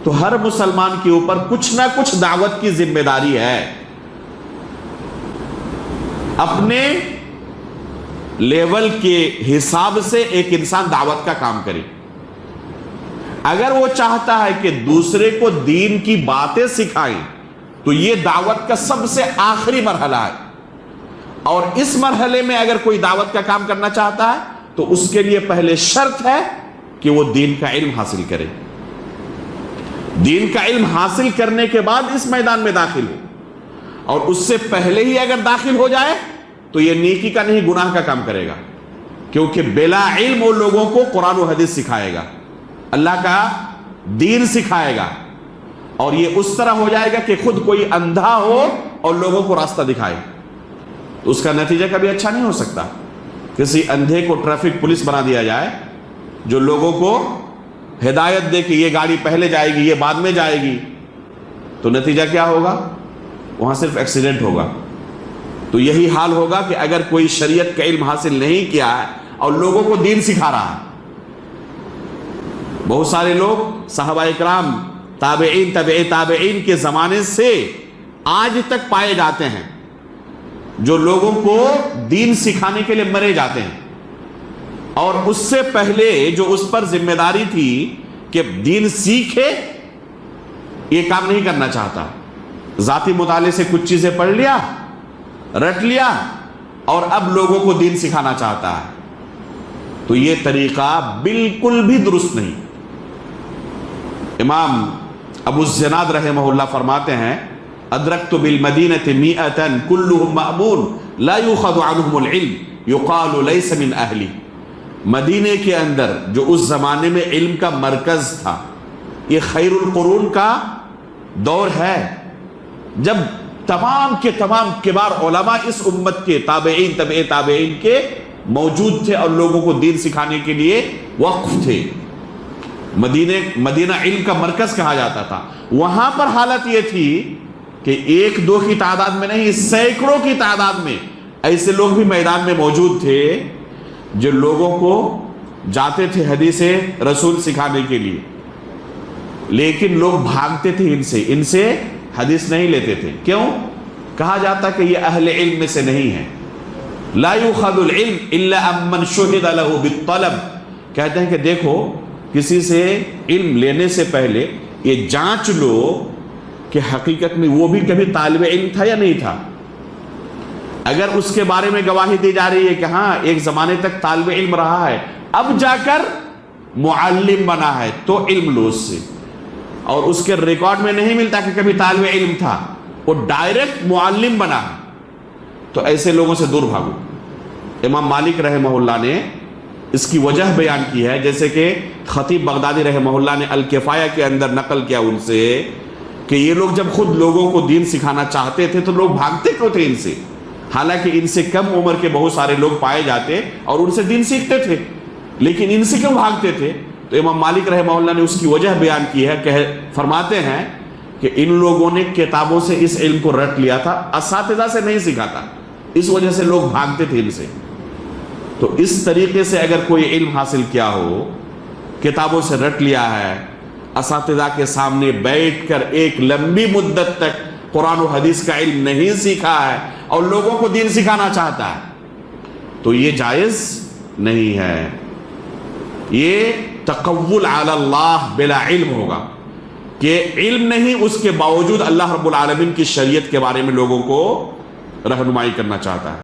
تو ہر مسلمان کے اوپر کچھ نہ کچھ دعوت کی ذمہ داری ہے. اپنے لیول کے حساب سے ایک انسان دعوت کا کام کرے. اگر وہ چاہتا ہے کہ دوسرے کو دین کی باتیں سکھائیں تو یہ دعوت کا سب سے آخری مرحلہ ہے. اور اس مرحلے میں اگر کوئی دعوت کا کام کرنا چاہتا ہے تو اس کے لیے پہلے شرط ہے کہ وہ دین کا علم حاصل کرے. دین کا علم حاصل کرنے کے بعد اس میدان میں داخل ہو. اور اس سے پہلے ہی اگر داخل ہو جائے تو یہ نیکی کا نہیں گناہ کا کام کرے گا. کیونکہ بلا علم وہ لوگوں کو قرآن و حدیث سکھائے گا, اللہ کا دین سکھائے گا, اور یہ اس طرح ہو جائے گا کہ خود کوئی اندھا ہو اور لوگوں کو راستہ دکھائے. تو اس کا نتیجہ کبھی اچھا نہیں ہو سکتا. کسی اندھے کو ٹریفک پولیس بنا دیا جائے جو لوگوں کو ہدایت دے کہ یہ گاڑی پہلے جائے گی, یہ بعد میں جائے گی, تو نتیجہ کیا ہوگا؟ وہاں صرف ایکسیڈنٹ ہوگا. تو یہی حال ہوگا کہ اگر کوئی شریعت کا علم حاصل نہیں کیا ہے اور لوگوں کو دین سکھا رہا ہے. بہت سارے لوگ صحابہ اکرام, تابعین, تبع تابعین کے زمانے سے آج تک پائے جاتے ہیں جو لوگوں کو دین سکھانے کے لیے مرے جاتے ہیں, اور اس سے پہلے جو اس پر ذمہ داری تھی کہ دین سیکھے یہ کام نہیں کرنا چاہتا. ذاتی مطالعے سے کچھ چیزیں پڑھ لیا, رٹ لیا, اور اب لوگوں کو دین سکھانا چاہتا ہے. تو یہ طریقہ بالکل بھی درست نہیں. امام ابو الزناد رحمہ اللہ فرماتے ہیں, ادرکت بالمدینۃ مئۃ کلھم مأمون لا یؤخذ عنہم العلم یقال لیس من اہلی. مدینے کے اندر جو اس زمانے میں علم کا مرکز تھا, یہ خیر القرون کا دور ہے جب تمام کے تمام کبار علماء اس امت کے تابعین, تبع تابعین کے موجود تھے اور لوگوں کو دین سکھانے کے لیے وقف تھے. مدینہ علم کا مرکز کہا جاتا تھا. وہاں پر حالت یہ تھی کہ ایک دو کی تعداد میں نہیں, سینکڑوں کی تعداد میں ایسے لوگ بھی میدان میں موجود تھے جو لوگوں کو جاتے تھے حدیث رسول سکھانے کے لیے, لیکن لوگ بھاگتے تھے ان سے حدیث نہیں لیتے تھے. کیوں؟ کہا جاتا کہ یہ اہل علم میں سے نہیں ہے. لا یؤخذ العلم الا امن شہد له بالطلب. کہتے ہیں کہ دیکھو, کسی سے علم لینے سے پہلے یہ جانچ لو کہ حقیقت میں وہ بھی کبھی طالب علم تھا یا نہیں تھا. اگر اس کے بارے میں گواہی دی جا رہی ہے کہ ہاں ایک زمانے تک طالب علم رہا ہے, اب جا کر معلم بنا ہے, تو علم لو اس سے. اور اس کے ریکارڈ میں نہیں ملتا کہ کبھی طالب علم تھا, وہ ڈائریکٹ معلم بنا ہے, تو ایسے لوگوں سے دور بھاگو. امام مالک رحمہ اللہ نے اس کی وجہ بیان کی ہے, جیسے کہ خطیب بغدادی رحمہ اللہ نے الکفایہ کے اندر نقل کیا ان سے کہ یہ لوگ جب خود لوگوں کو دین سکھانا چاہتے تھے تو لوگ بھاگتے کیوں تھے ان سے, حالانکہ ان سے کم عمر کے بہت سارے لوگ پائے جاتے اور ان سے دین سیکھتے تھے, لیکن ان سے کیوں بھاگتے تھے؟ تو امام مالک رحمہ اللہ نے اس کی وجہ بیان کی ہے کہ فرماتے ہیں کہ ان لوگوں نے کتابوں سے اس علم کو رٹ لیا تھا, اساتذہ سے نہیں سیکھا تھا, اس وجہ سے لوگ بھاگتے تھے ان سے. تو اس طریقے سے اگر کوئی علم حاصل کیا ہو, کتابوں سے رٹ لیا ہے, اساتذہ کے سامنے بیٹھ کر ایک لمبی مدت تک قرآن و حدیث کا علم نہیں سیکھا ہے اور لوگوں کو دین سکھانا چاہتا ہے, تو یہ جائز نہیں ہے. یہ تقول علی اللہ بلا علم ہوگا کہ علم نہیں, اس کے باوجود اللہ رب العالمین کی شریعت کے بارے میں لوگوں کو رہنمائی کرنا چاہتا ہے.